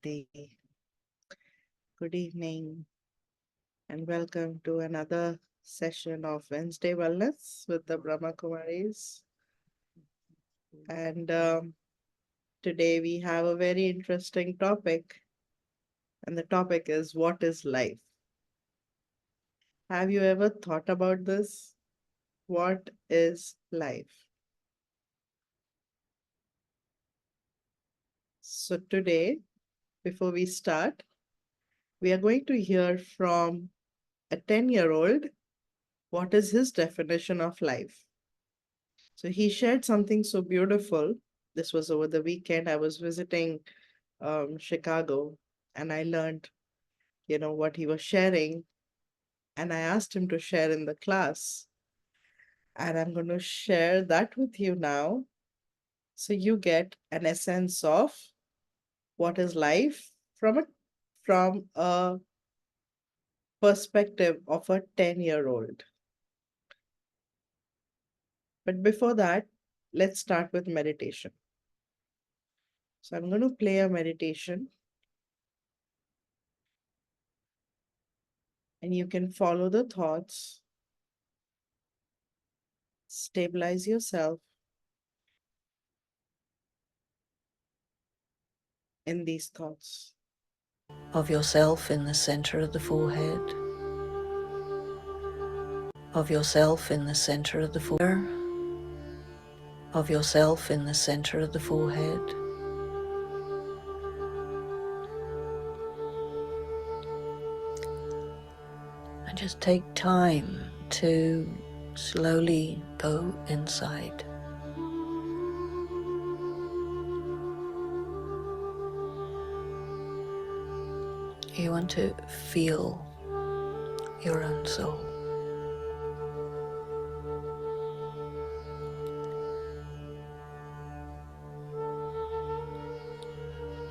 day, good evening, and welcome to another session of Wednesday Wellness with the BrahmaKumaris. And today we have a very interesting topic, and the topic is what is life? Have you ever thought about this? What is life? So, today, before we start, we are going to hear from a 10-year-old what is his definition of life. So he shared something so beautiful. This was over the weekend. I was visiting Chicago and I learned, what he was sharing. And I asked him to share in the class. And I'm going to share that with you now. So you get an essence of what is life from a perspective of a 10-year-old. But before that, let's start with meditation. So I'm going to play a meditation and you can follow the thoughts, stabilize yourself in these thoughts. Of yourself in the center of the forehead, of yourself in the center of the forehead, of yourself in the center of the forehead, and just take time to slowly go inside. You want to feel your own soul.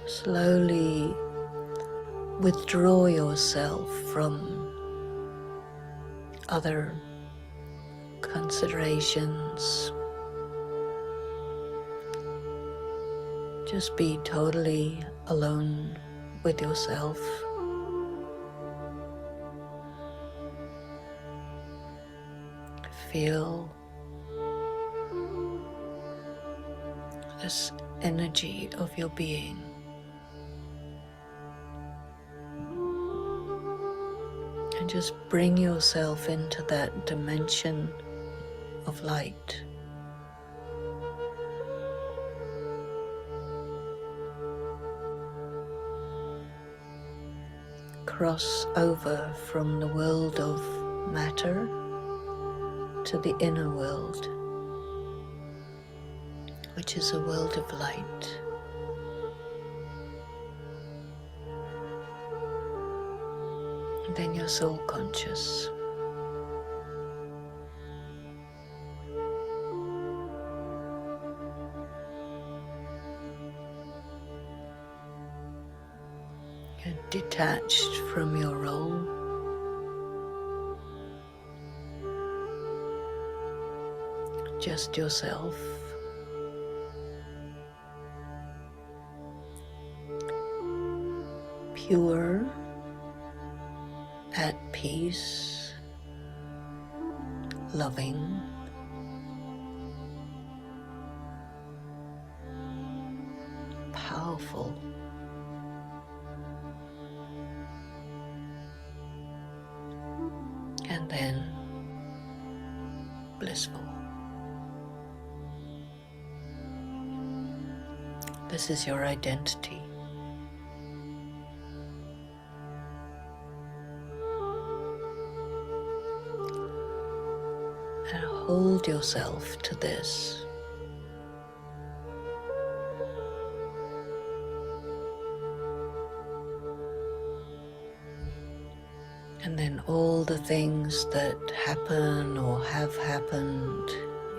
Slowly withdraw yourself from other considerations. Just be totally alone with yourself. Feel this energy of your being. And just bring yourself into that dimension of light. Cross over from the world of matter to the inner world, which is a world of light. And then you're soul conscious. You're detached from your role. Just yourself. Pure, at peace, loving, powerful, and then blissful. This is your identity. And hold yourself to this. And then all the things that happen or have happened,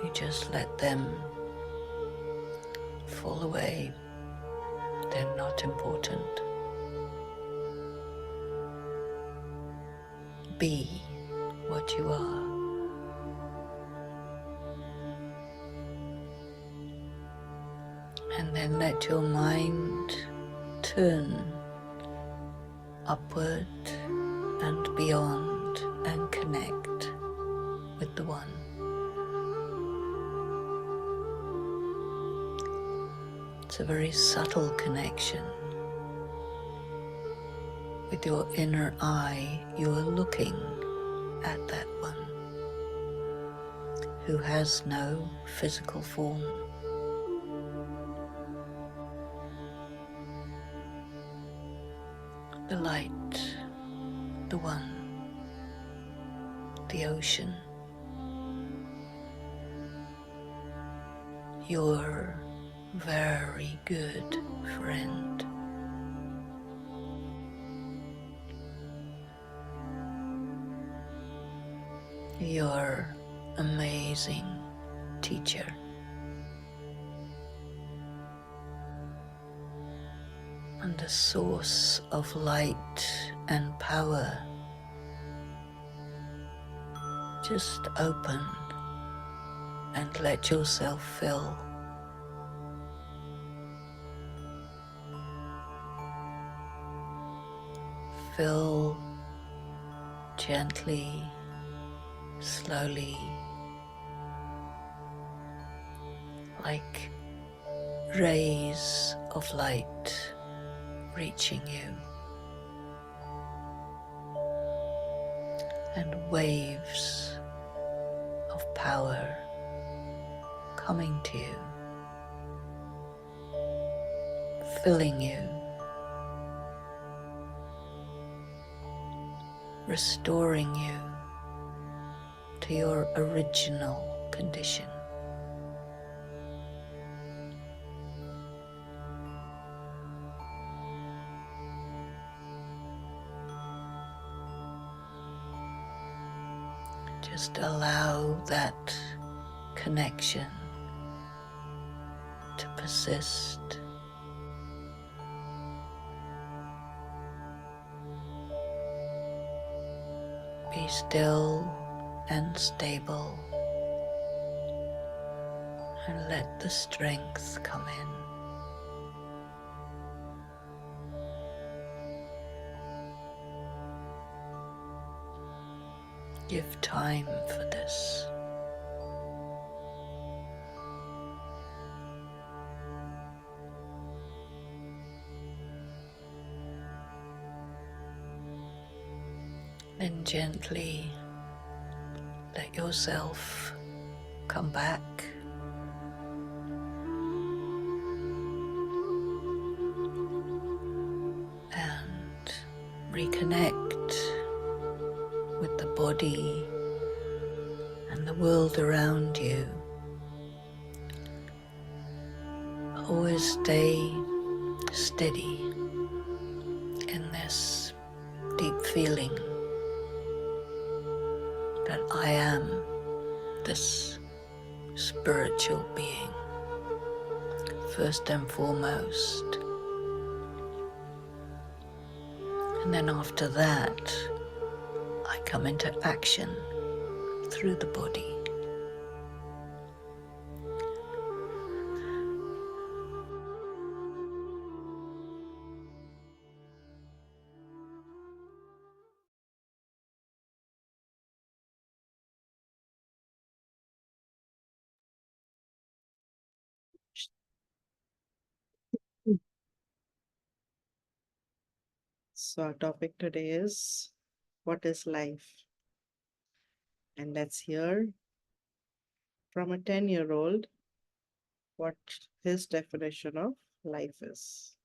you just let them fall away. They're not important. Be what you are. And then let your mind turn upward and beyond and connect with the One. It's a very subtle connection. With your inner eye, you are looking at that One who has no physical form. The light, the One, the ocean, your very good friend. Your amazing teacher. And the source of light and power. Just open and let yourself fill. Fill gently, slowly, like rays of light reaching you, and waves of power coming to you, filling you, restoring you to your original condition. Just allow that connection to persist. Be still and stable, and let the strength come in. Give time for this. Then gently let yourself come back and reconnect with the body and the world around you. Always stay steady in this deep feeling that I am this spiritual being, first and foremost. And then after that, I come into action through the body. So our topic today is, what is life? And let's hear from a 10-year-old what his definition of life is.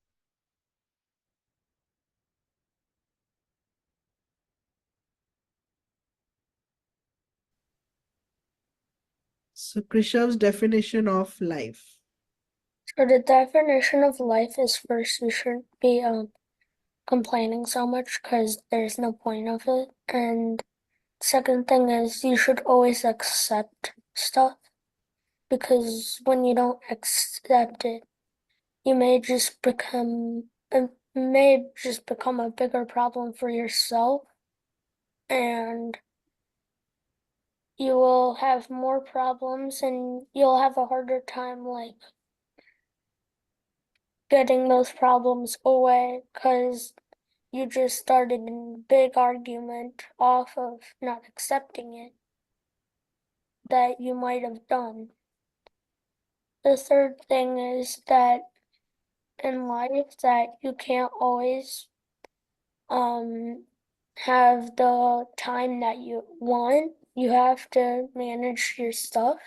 So Krishav's definition of life. So the definition of life is, first, you shouldn't be complaining so much because there's no point of it. And second thing is, you should always accept stuff, because when you don't accept it, you may just become a bigger problem for yourself, and you will have more problems and you'll have a harder time like getting those problems away, because you just started a big argument off of not accepting it that you might have done. The third thing is that in life that you can't always have the time that you want. You have to manage your stuff.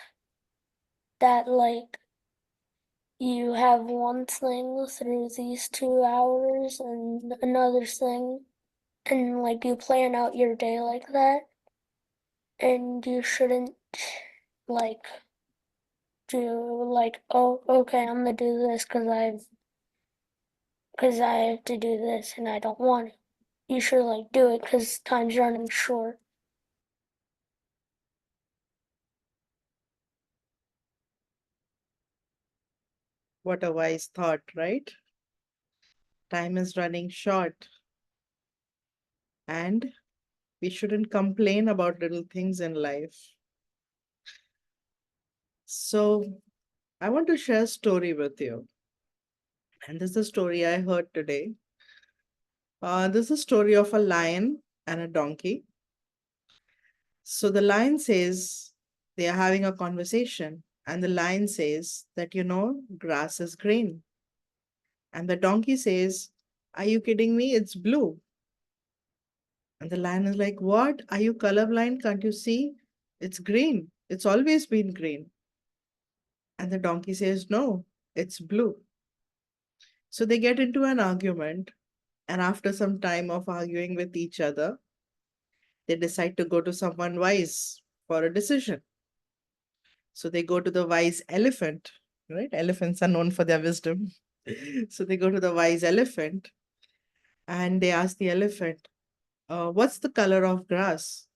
That like you have one thing through these 2 hours and another thing, and like you plan out your day like that, and you shouldn't like do like, oh, okay, I'm gonna do this because I have to do this and I don't want it. You should like do it because time's running short. What a wise thought, right? Time is running short, and we shouldn't complain about little things in life. So, I want to share a story with you. And this is a story I heard today. This is a story of a lion and a donkey. So, the lion says they are having a conversation, and the lion says that, grass is green. And the donkey says, are you kidding me? It's blue. And the lion is like, what? Are you colorblind? Can't you see? It's green. It's always been green. And the donkey says, no, it's blue. So they get into an argument. And after some time of arguing with each other, they decide to go to someone wise for a decision. So they go to the wise elephant, right? Elephants are known for their wisdom. So they go to the wise elephant and they ask the elephant, what's the color of grass?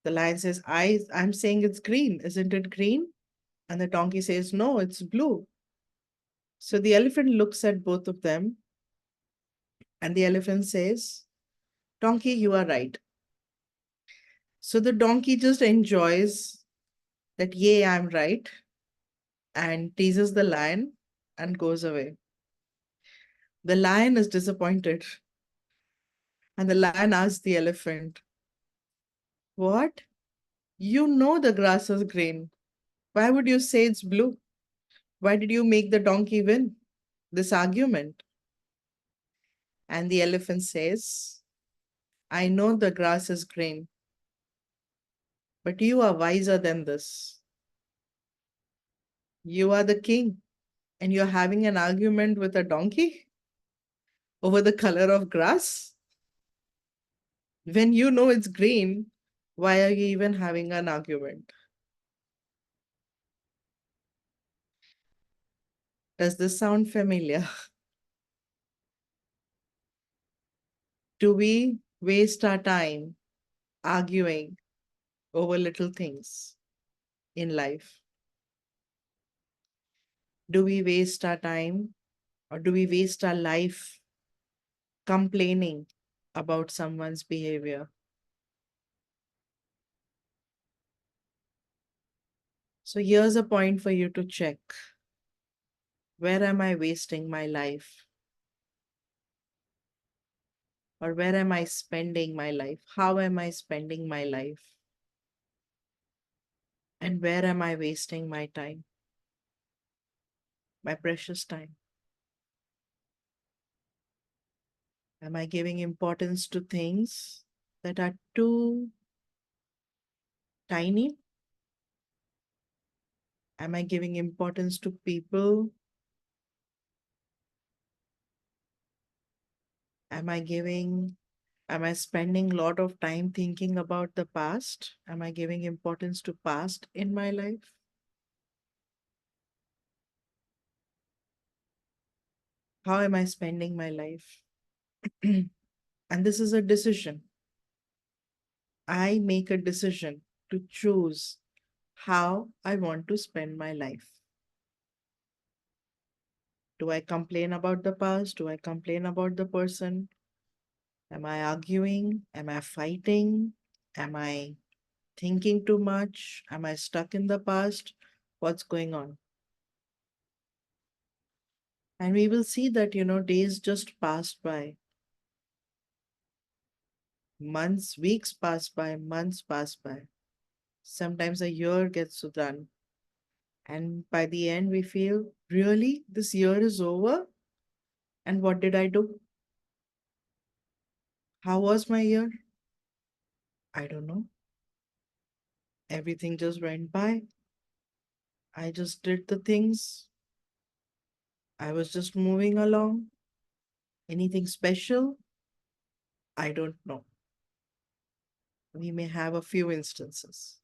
The lion says, I'm saying it's green. Isn't it green? And the donkey says, no, it's blue. So the elephant looks at both of them and the elephant says, donkey, you are right. So the donkey just enjoys that, yay, I'm right, and teases the lion and goes away. The lion is disappointed. And the lion asks the elephant, what? You know the grass is green. Why would you say it's blue? Why did you make the donkey win this argument? And the elephant says, I know the grass is green, but you are wiser than this. You are the king, and you're having an argument with a donkey over the color of grass? When you know it's green, why are you even having an argument? Does this sound familiar? Do we waste our time arguing over little things in life? Do we waste our time or do we waste our life complaining about someone's behavior? So here's a point for you to check. Where am I wasting my life? Or where am I spending my life? How am I spending my life? And where am I wasting my time? My precious time? Am I giving importance to things that are too tiny? Am I giving importance to people? Am I spending a lot of time thinking about the past? Am I giving importance to past in my life? How am I spending my life? And this is a decision. I make a decision to choose how I want to spend my life. Do I complain about the past? Do I complain about the person? Am I arguing? Am I fighting? Am I thinking too much? Am I stuck in the past? What's going on? And we will see that, days just passed by. Months, weeks pass by, months pass by. Sometimes a year gets done. And by the end, we feel, really, this year is over? And what did I do? How was my year? I don't know. Everything just went by. I just did the things. I was just moving along. Anything special? I don't know. We may have a few instances.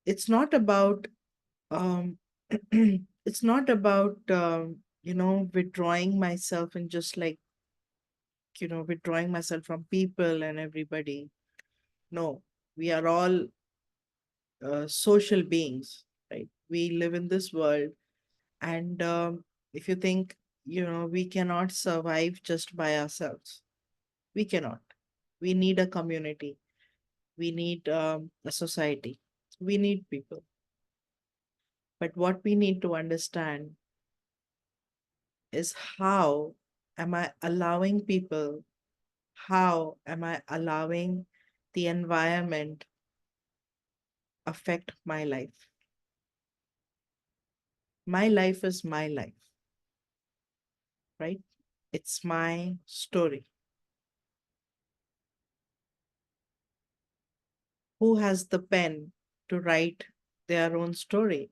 It's not about um it's not about withdrawing myself and just like withdrawing myself from people and everybody. No, we are all social beings, right? We live in this world, and if you think, we cannot survive just by ourselves. We cannot. We need a community. We need a society. We need people. But what we need to understand is, how am I allowing people? How am I allowing the environment affect my life? My life is my life, right? It's my story. Who has the pen to write their own story?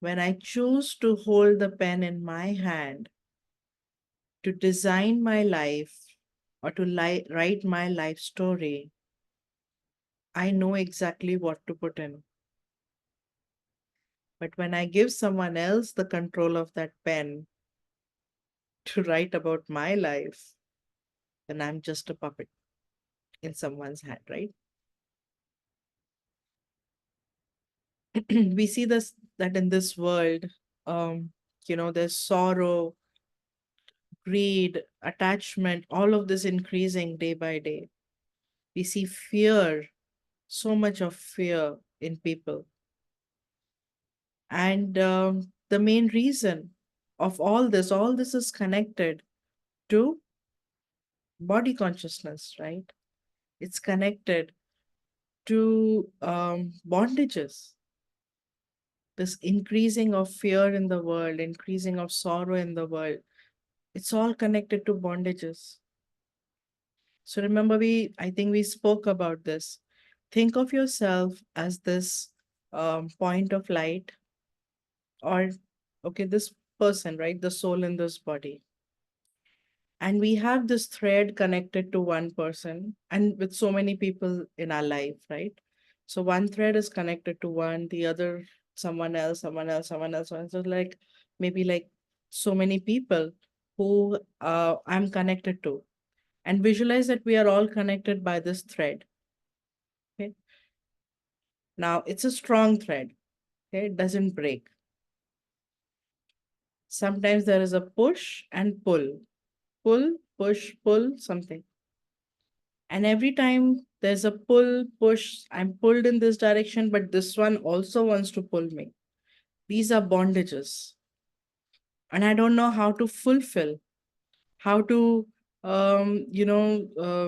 When I choose to hold the pen in my hand to design my life, or to write my life story, I know exactly what to put in. But when I give someone else the control of that pen to write about my life, then I'm just a puppet in someone's hand, right? We see this, that in this world, um, there's sorrow, greed, attachment, all of this increasing day by day. We see fear, so much of fear in people. And the main reason of all this is connected to body consciousness, right? It's connected to bondages, this increasing of fear in the world, increasing of sorrow in the world. It's all connected to bondages. So remember, I think we spoke about this. Think of yourself as this point of light, or, okay, this person, right? The soul in this body. And we have this thread connected to one person, and with so many people in our life, right? So one thread is connected to one, the other, someone else, someone else, someone else. So like, maybe like so many people who I'm connected to. And visualize that we are all connected by this thread. Okay. Now it's a strong thread. Okay. It doesn't break. Sometimes there is a push and pull. Pull, push, pull, something. And every time there's a pull, push, I'm pulled in this direction, but this one also wants to pull me. These are bondages. And I don't know how to fulfill, how to,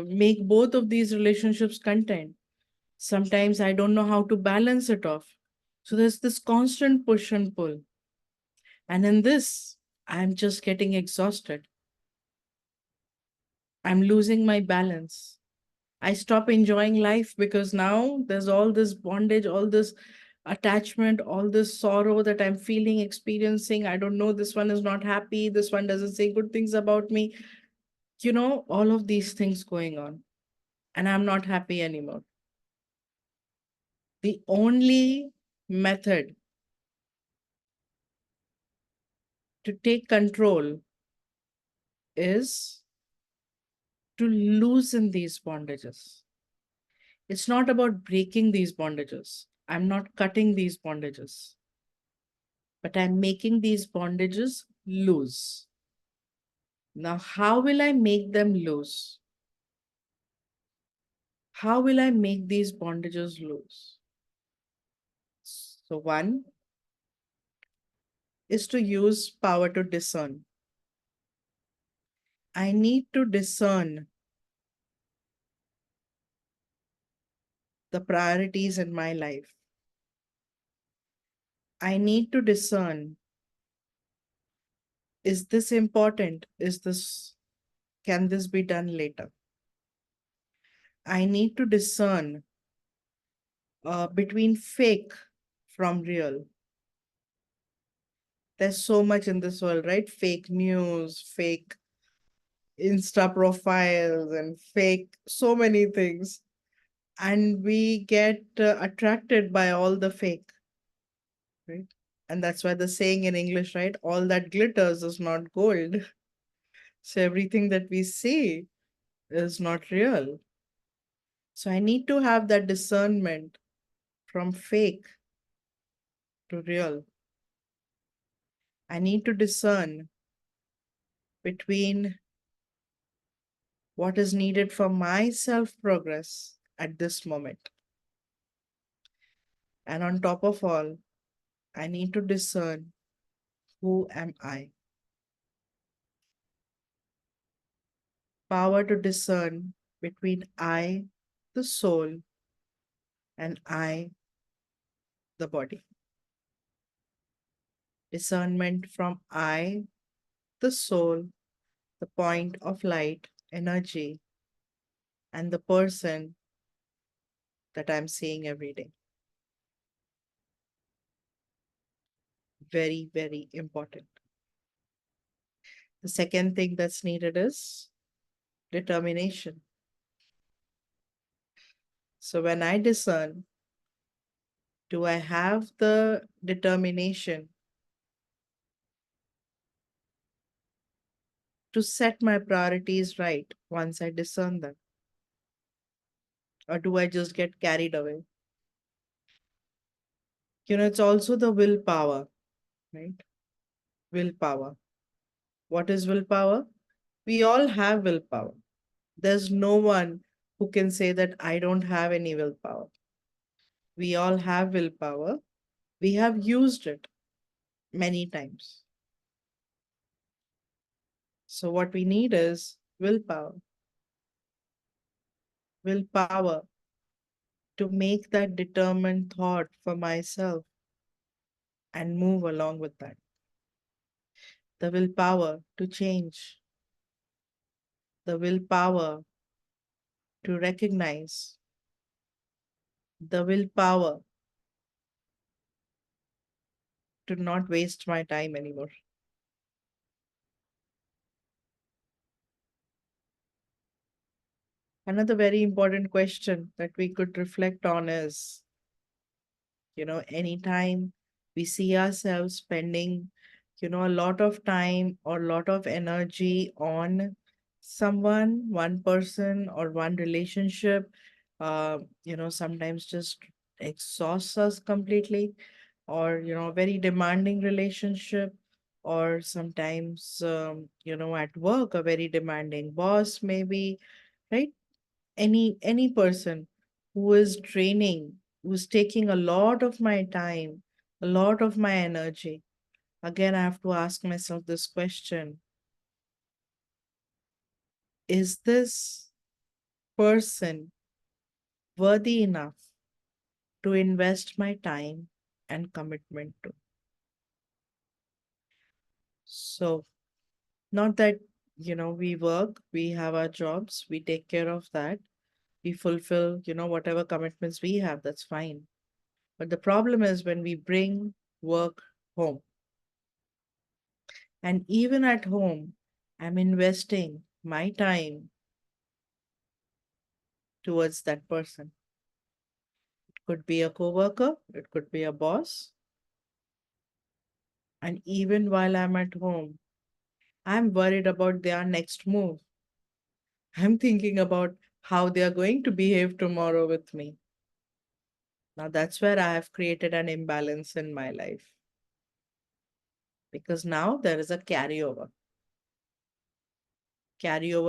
make both of these relationships content. Sometimes I don't know how to balance it off. So there's this constant push and pull. And in this, I'm just getting exhausted. I'm losing my balance. I stop enjoying life because now there's all this bondage, all this attachment, all this sorrow that I'm feeling, experiencing. I don't know, this one is not happy. This one doesn't say good things about me. All of these things going on. And I'm not happy anymore. The only method to take control is to loosen these bondages. It's not about breaking these bondages. I'm not cutting these bondages, but I'm making these bondages loose. Now, how will I make them loose? How will I make these bondages loose? So, one is to use power to discern. I need to discern the priorities in my life. I need to discern, is this important? Can this be done later? I need to discern between fake from real. There's so much in this world, right? Fake news, fake Insta profiles, and fake so many things. And we get attracted by all the fake, right? And that's why the saying in English, right? All that glitters is not gold. So everything that we see is not real. So I need to have that discernment from fake to real. I need to discern between what is needed for my self progress at this moment. And on top of all, I need to discern, who am I? Power to discern between I, the soul, and I, the body. Discernment from I, the soul, the point of light, energy, and the person that I'm seeing every day. Very, very important. The second thing that's needed is determination. So when I discern, do I have the determination to set my priorities right once I discern them? Or do I just get carried away? It's also the willpower, right? Willpower. What is willpower? We all have willpower. There's no one who can say that I don't have any willpower. We all have willpower. We have used it many times. So, what we need is willpower. Willpower to make that determined thought for myself and move along with that. The willpower to change. The willpower to recognize. The willpower to not waste my time anymore. Another very important question that we could reflect on is, anytime we see ourselves spending, a lot of time or a lot of energy on someone, one person, or one relationship, sometimes just exhausts us completely, or, a very demanding relationship, or sometimes, at work, a very demanding boss, maybe, right? Any person who is draining, who's taking a lot of my time, a lot of my energy, again I have to ask myself this question: is this person worthy enough to invest my time and commitment to? So, not that, we work, we have our jobs, we take care of that, we fulfill, whatever commitments we have, that's fine. But the problem is when we bring work home. And even at home, I'm investing my time towards that person. It could be a coworker, it could be a boss. And even while I'm at home, I'm worried about their next move. I'm thinking about how they are going to behave tomorrow with me. Now that's where I have created an imbalance in my life. Because now there is a carryover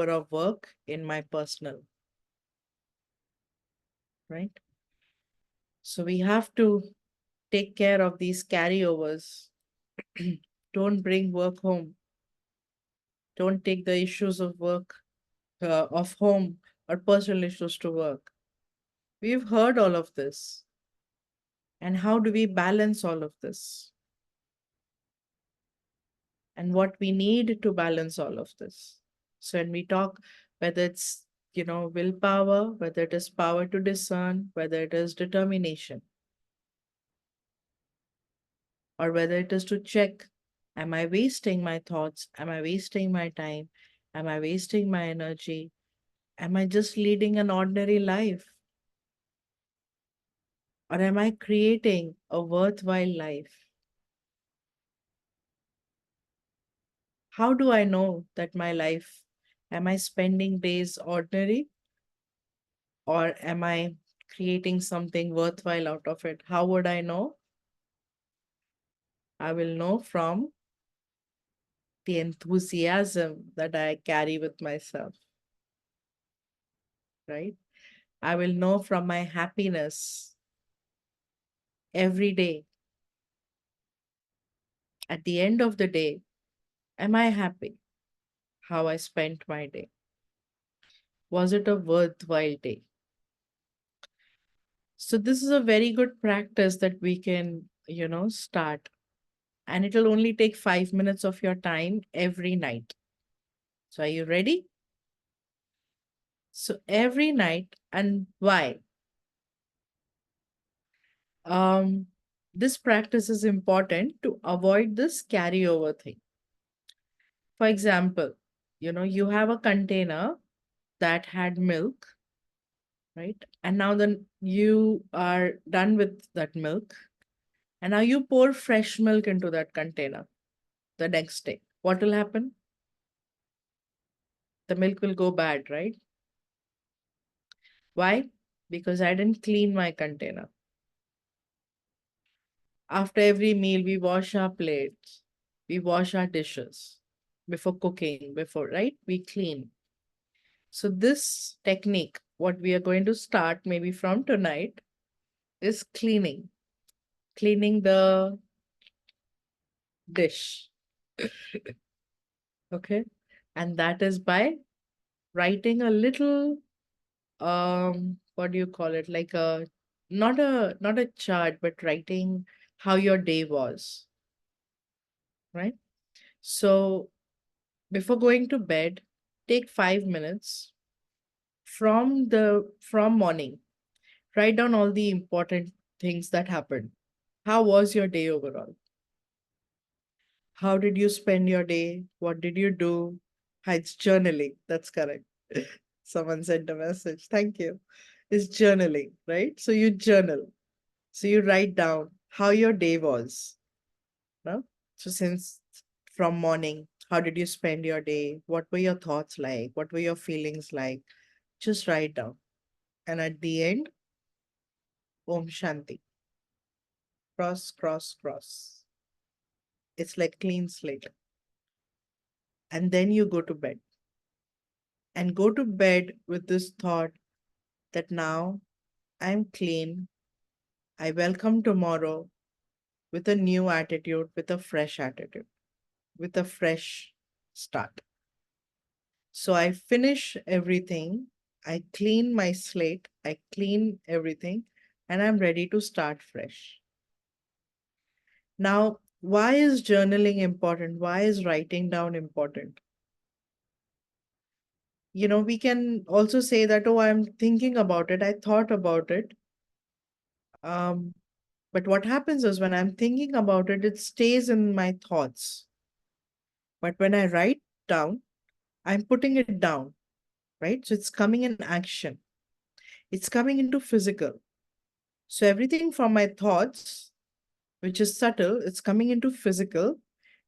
of work in my personal, right? So we have to take care of these carryovers. Don't bring work home. Don't take the issues of work, of home, or personal issues to work. We've heard all of this. And how do we balance all of this? And what we need to balance all of this. So when we talk, whether it's willpower, whether it is power to discern, whether it is determination, or whether it is to check, am I wasting my thoughts? Am I wasting my time? Am I wasting my energy? Am I just leading an ordinary life? Or am I creating a worthwhile life? How do I know that my life, am I spending days ordinary, or am I creating something worthwhile out of it? How would I know? I will know from the enthusiasm that I carry with myself, right? I will know from my happiness every day. At the end of the day, am I happy? How I spent my day? Was it a worthwhile day? So this is a very good practice that we can, start. And it'll only take 5 minutes of your time every night. So are you ready? So every night, and why? Um, this practice is important to avoid this carryover thing. For example, you have a container that had milk, right? And now then you are done with that milk. And now you pour fresh milk into that container the next day. What will happen? The milk will go bad, right? Why? Because I didn't clean my container. After every meal, we wash our plates, we wash our dishes before cooking, right? We clean. So, this technique, what we are going to start maybe from tonight, is cleaning the dish. Okay. And that is by writing a little, what do you call it? Like not a chart, but writing how your day was, right? So, before going to bed, take 5 minutes from morning. Write down all the important things that happened. How was your day overall? How did you spend your day? What did you do? It's journaling. That's correct. Someone sent a message. Thank you. It's journaling, right? So you journal. So you write down how your day was. No? So since from morning, how did you spend your day? What were your thoughts like? What were your feelings like? Just write down. And at the end, Om Shanti. Cross, cross, cross. It's like clean slate. And then you go to bed. And go to bed with this thought that now I'm clean. I welcome tomorrow with a new attitude, with a fresh attitude, with a fresh start. So I finish everything. I clean my slate. I clean everything. And I'm ready to start fresh. Now, why is journaling important? Why is writing down important? We can also say that, oh, I'm thinking about it. I thought about it. Um, but what happens is when I'm thinking about it, it stays in my thoughts. But when I write down, I'm putting it down, right? So it's coming in action, it's coming into physical. So everything from my thoughts, which is subtle, it's coming into physical.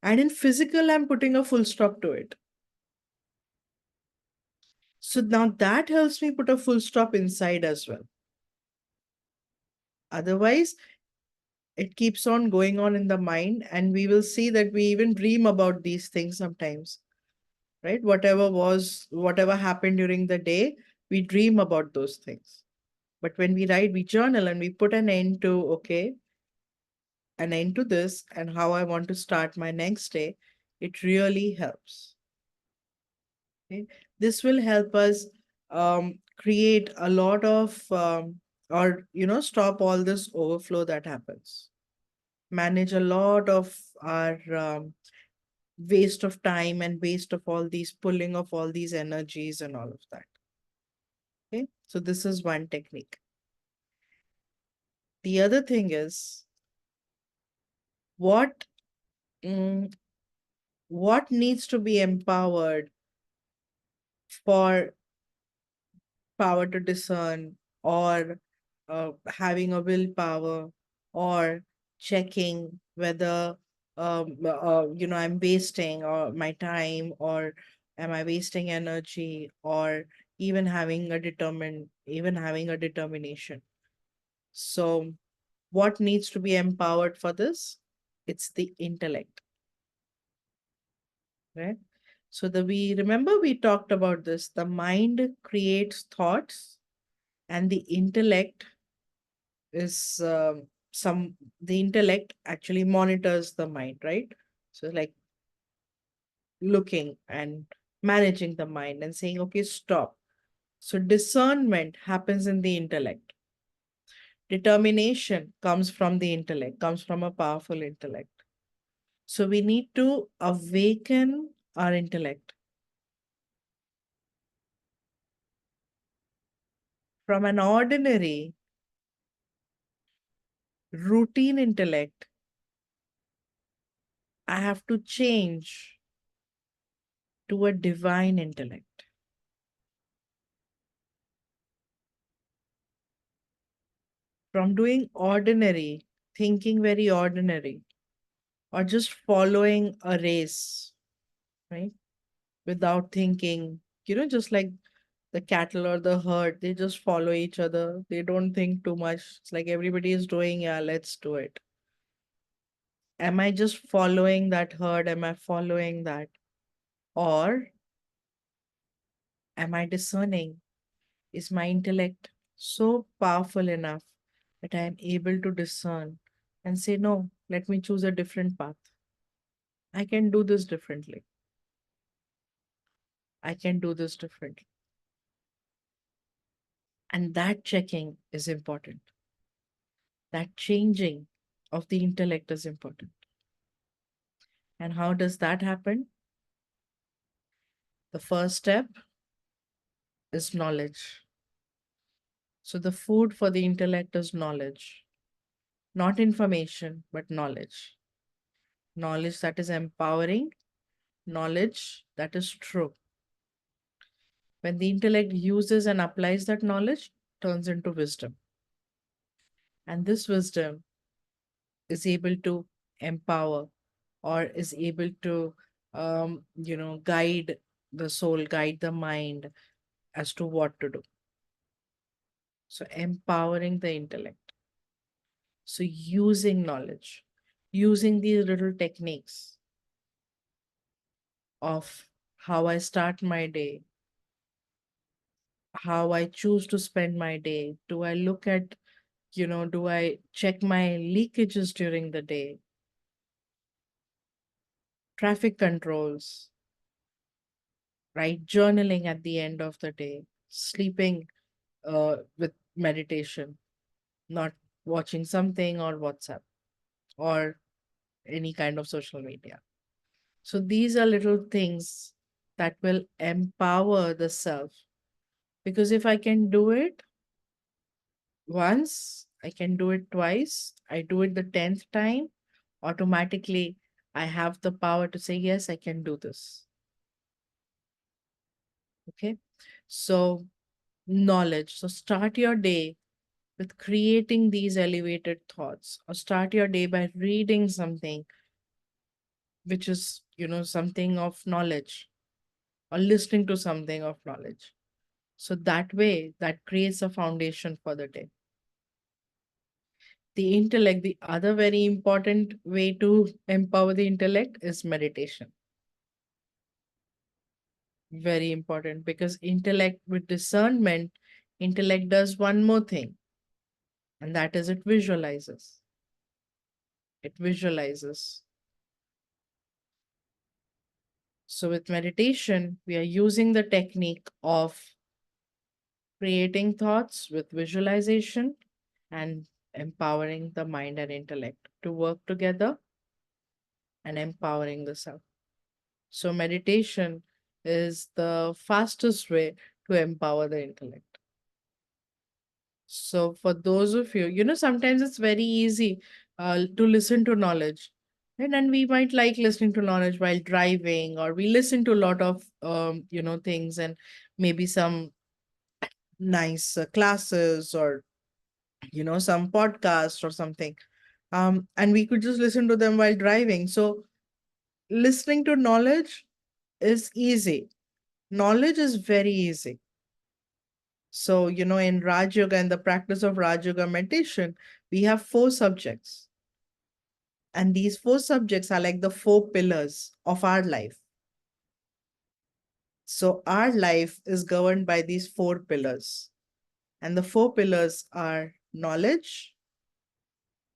And in physical, I'm putting a full stop to it. So now that helps me put a full stop inside as well. Otherwise, it keeps on going on in the mind, and we will see that we even dream about these things sometimes, right? Whatever happened during the day, we dream about those things. But when we write, we journal and we put an end to this and how I want to start my next day, it really helps. Okay, this will help us create a lot of or stop all this overflow that happens, manage a lot of our waste of time and waste of all these pulling of all these energies and all of that. Okay, so this is one technique. The other thing is what mm, what needs to be empowered for power to discern, or having a willpower, or checking whether I'm wasting or my time, or am I wasting energy, or even having a determination. So what needs to be empowered for this? It's the intellect, right? So we remember we talked about this. The mind creates thoughts, and is the intellect actually monitors the mind, right? So like looking and managing the mind and saying, okay, stop. So discernment happens in the intellect. Determination comes from the intellect, comes from a powerful intellect. So we need to awaken our intellect from an ordinary routine intellect. I have to change to a divine intellect. From doing ordinary, thinking very ordinary, or just following a race, right? Without thinking, just like the cattle or the herd, they just follow each other. They don't think too much. It's like everybody is doing, yeah, let's do it. Am I just following that herd? Am I following that? Or am I discerning? Is my intellect so powerful enough that I am able to discern and say, no, let me choose a different path? I can do this differently. I can do this differently. And that checking is important. That changing of the intellect is important. And how does that happen? The first step is knowledge. So the food for the intellect is knowledge, not information, but knowledge. Knowledge that is empowering, knowledge that is true. When the intellect uses and applies that knowledge, turns into wisdom. And this wisdom is able to empower, or is able to guide the soul, guide the mind as to what to do. So empowering the intellect, so using knowledge, using these little techniques of how I start my day, how I choose to spend my day. Do I look at, do I check my leakages during the day, traffic controls, right? Journaling at the end of the day, sleeping with meditation, not watching something or WhatsApp or any kind of social media. So these are little things that will empower the self. Because if I can do it once, I can do it twice, I do it the 10th time, automatically I have the power to say, yes, I can do this. Okay. So knowledge. So start your day with creating these elevated thoughts, or start your day by reading something which is, something of knowledge, or listening to something of knowledge. So that way, that creates a foundation for the day. The intellect, the other very important way to empower the intellect is meditation. Very important, because intellect with discernment, intellect does one more thing, and that is it visualizes. It visualizes. So, with meditation, we are using the technique of creating thoughts with visualization and empowering the mind and intellect to work together and empowering the self. So, meditation is the fastest way to empower the intellect. So, for those of you, sometimes it's very easy to listen to knowledge. Right? And we might like listening to knowledge while driving, or we listen to a lot of, things, and maybe some nice classes, or, some podcast or something. And we could just listen to them while driving. So, listening to knowledge is easy. Knowledge is very easy. So, in Raj Yoga and the practice of Raj Yoga meditation, we have four subjects. And these four subjects are like the four pillars of our life. So, our life is governed by these four pillars. And the four pillars are knowledge,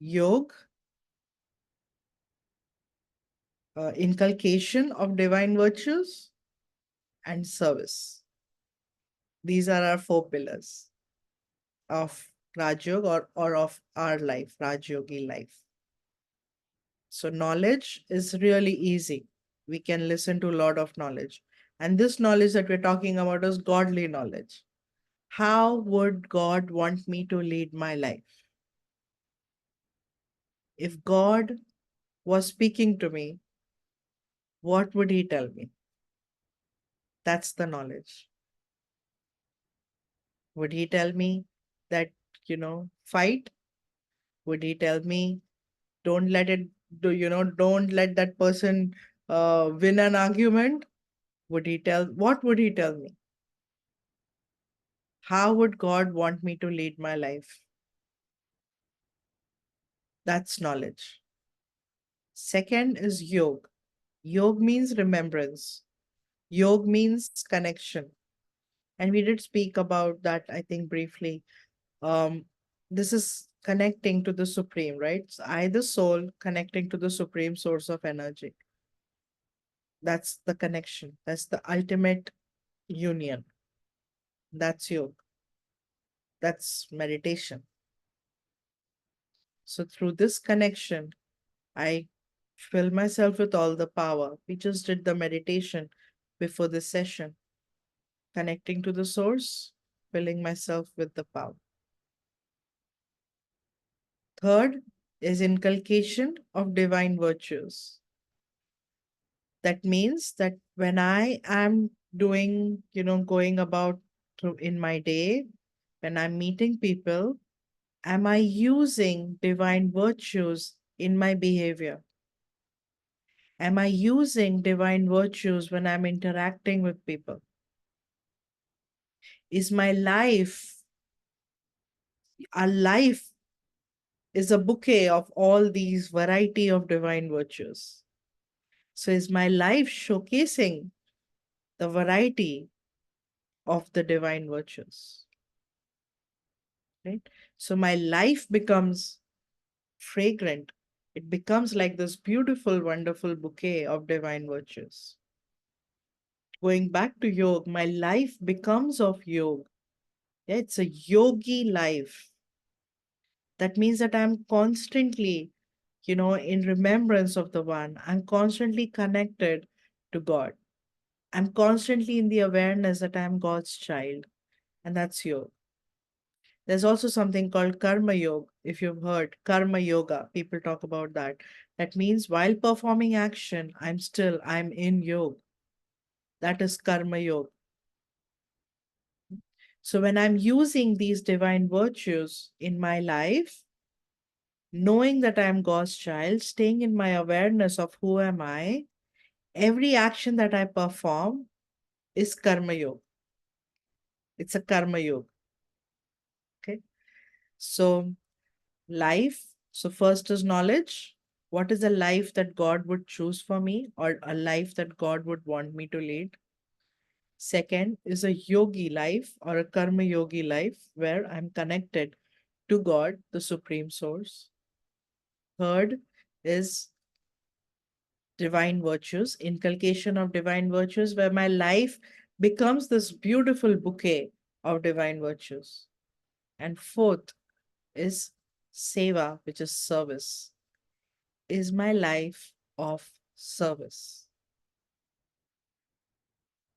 yoga, inculcation of divine virtues, and service. These are our four pillars of Raj Yoga, or of our life, Raj Yogi life. So knowledge is really easy. We can listen to a lot of knowledge. And this knowledge that we're talking about is godly knowledge. How would God want me to lead my life? If God was speaking to me, what would He tell me? That's the knowledge. Would He tell me that, fight? Would He tell me, don't let it don't let that person win an argument? What would He tell me? How would God want me to lead my life? That's knowledge. Second is yoga. Yoga means remembrance. Yoga means connection. And we did speak about that, I think, briefly. This is connecting to the Supreme, right? So I, the soul, connecting to the Supreme source of energy. That's the connection. That's the ultimate union. That's yoga. That's meditation. So through this connection, I fill myself with all the power. We just did the meditation before this session, connecting to the source, filling myself with the power. Third is inculcation of divine virtues. That means that when I am doing, going about through in my day, when I'm meeting people, am I using divine virtues in my behavior? Am I using divine virtues when I'm interacting with people? Is my life, our life is a bouquet of all these variety of divine virtues. So is my life showcasing the variety of the divine virtues? Right? So my life becomes fragrant. It becomes like this beautiful, wonderful bouquet of divine virtues. Going back to yoga, my life becomes of yoga. Yeah, it's a yogi life. That means that I'm constantly, in remembrance of the one. I'm constantly connected to God. I'm constantly in the awareness that I'm God's child. And that's yoga. There's also something called karma yoga. If you've heard karma yoga, people talk about that. That means while performing action, I'm in yoga. That is karma yoga. So when I'm using these divine virtues in my life, knowing that I am God's child, staying in my awareness of who am I, every action that I perform is karma yoga. It's a karma yoga. Okay. So life. So first is knowledge. What is a life that God would choose for me, or a life that God would want me to lead? Second is a yogi life, or a karma yogi life, where I'm connected to God, the supreme source. Third is divine virtues, inculcation of divine virtues, where my life becomes this beautiful bouquet of divine virtues. And fourth is seva, which is service. Is my life of service?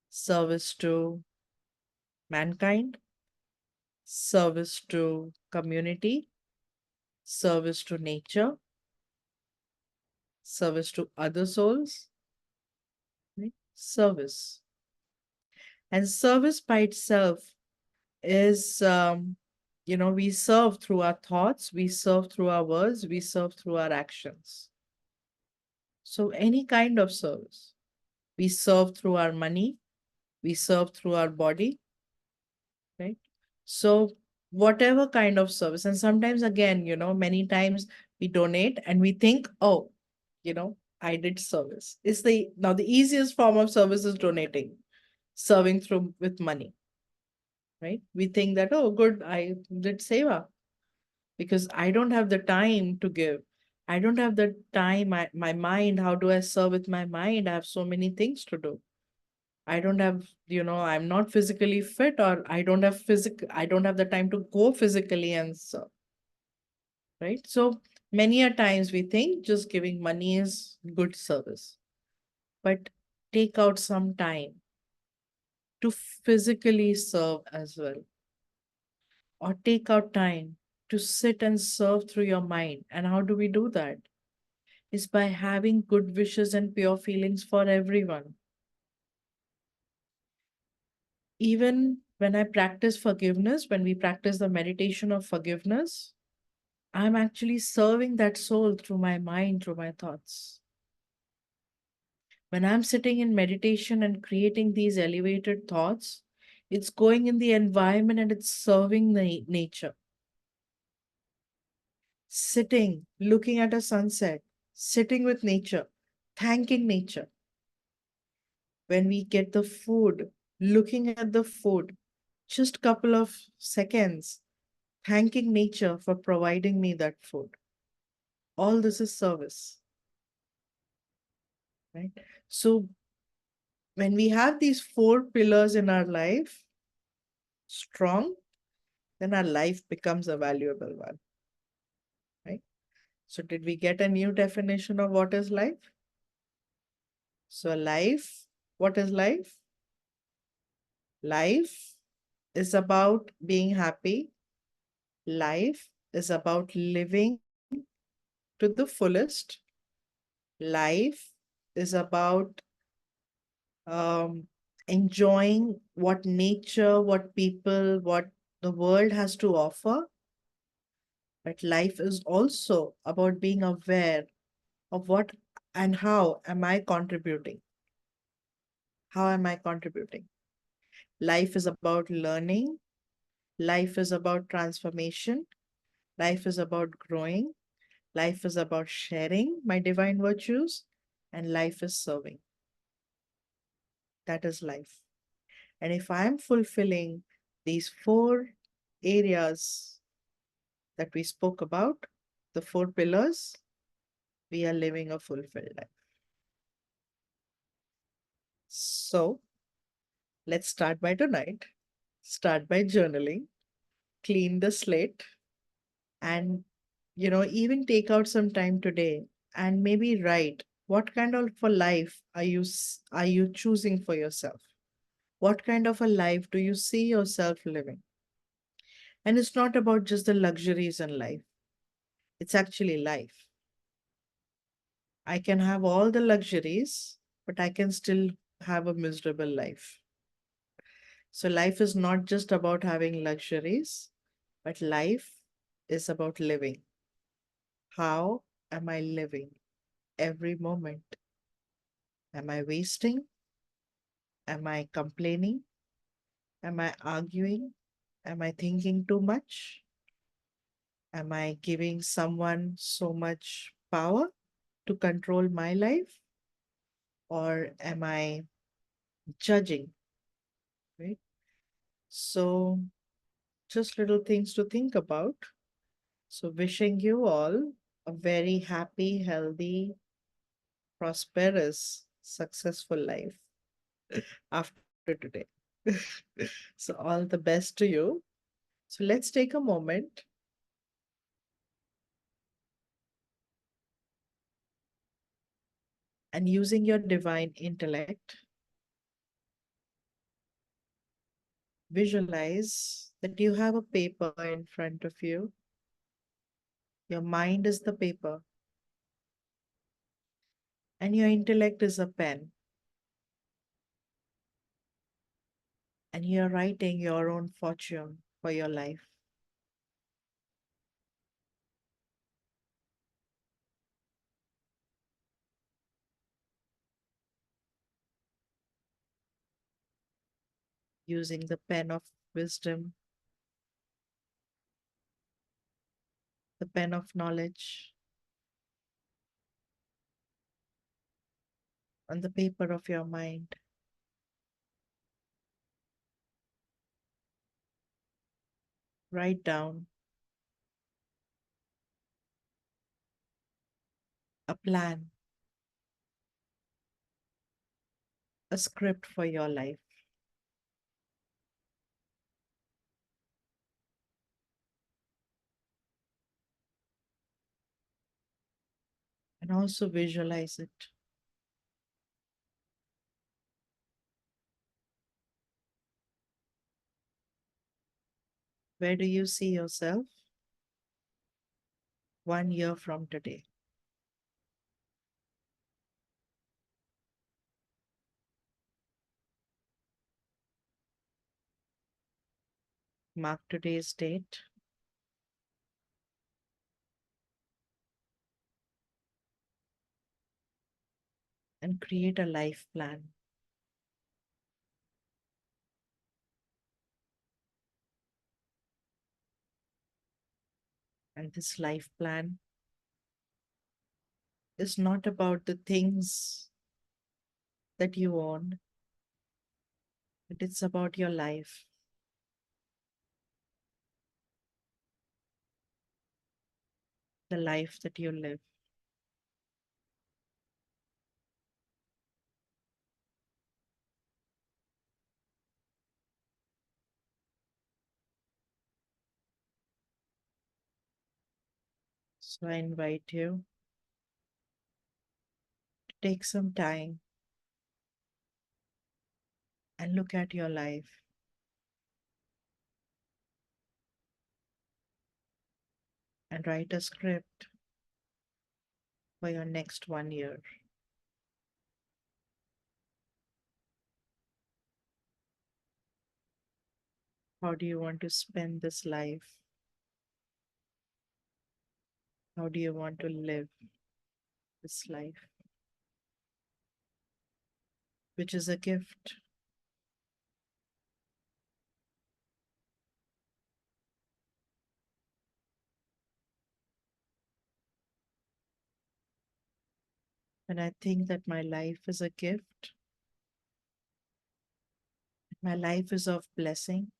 Service to mankind, service to community, service to nature, service to other souls, right? Service. And service by itself is, we serve through our thoughts, we serve through our words, we serve through our actions. So, any kind of service. We serve through our money, we serve through our body, right? So, whatever kind of service. And sometimes, again, many times we donate and we think, oh, I did service. It's the easiest form of service is donating, serving through with money, right? We think that, oh, good, I did seva because I don't have the time to give. I don't have the time, my mind, how do I serve with my mind? I have so many things to do. I don't have, I'm not physically fit, or I don't have the time to go physically and serve, right? So many a times we think just giving money is good service, but take out some time to physically serve as well, or take out time to sit and serve through your mind. And how do we do that? Is by having good wishes and pure feelings for everyone. Even when I practice forgiveness, when we practice the meditation of forgiveness, I'm actually serving that soul through my mind, through my thoughts. When I'm sitting in meditation and creating these elevated thoughts, it's going in the environment and it's serving the nature. Sitting, looking at a sunset, sitting with nature, thanking nature. When we get the food, looking at the food, just couple of seconds, thanking nature for providing me that food. All this is service, right? So when we have these four pillars in our life strong, then our life becomes a valuable one, right? So did we get a new definition of what is life? So life, what is life? Life is about being happy. Life is about living to the fullest. Life is about enjoying what nature, what people, what the world has to offer. But life is also about being aware of what and how am I contributing? How am I contributing? Life is about learning. Life is about transformation. Life is about growing. Life is about sharing my divine virtues. And life is serving. That is life. And if I am fulfilling these four areas that we spoke about, the four pillars, we are living a fulfilled life. So let's start by tonight. Start by journaling, clean the slate, and even take out some time today and maybe write what kind of a life are you choosing for yourself? What kind of a life do you see yourself living? And it's not about just the luxuries in life. It's actually life. I can have all the luxuries, but I can still have a miserable life. So life is not just about having luxuries, but life is about living. How am I living every moment? Am I wasting? Am I complaining? Am I arguing? Am I thinking too much? Am I giving someone so much power to control my life? Or am I judging? Right? So, just little things to think about. So, wishing you all a very happy, healthy prosperous, successful life after today. So, all the best to you. So, let's take a moment and using your divine intellect, visualize that you have a paper in front of you. Your mind is the paper, and your intellect is a pen. And you're writing your own fortune for your life. Using the pen of wisdom, the pen of knowledge, on the paper of your mind. Write down a plan, a script for your life. And also visualize it. Where do you see yourself 1 year from today? Mark today's date. And create a life plan. And this life plan is not about the things that you own, but it's about your life. The life that you live. So I invite you to take some time and look at your life. And write a script for your next 1 year. How do you want to spend this life? How do you want to live this life? Which is a gift. And I think that my life is a gift. My life is of blessing.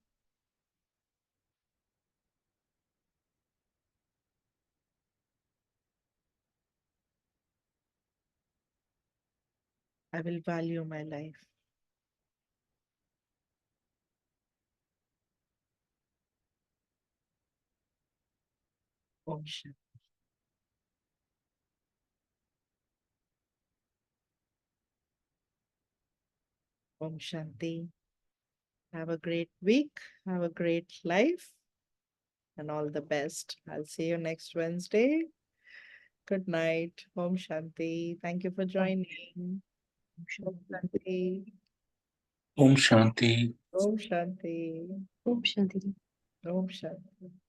I will value my life. Om Shanti. Om Shanti. Have a great week. Have a great life. And all the best. I'll see you next Wednesday. Good night. Om Shanti. Thank you for joining. Om Shanti. Om Shanti. Om Shanti. Om Shanti. Om Shanti.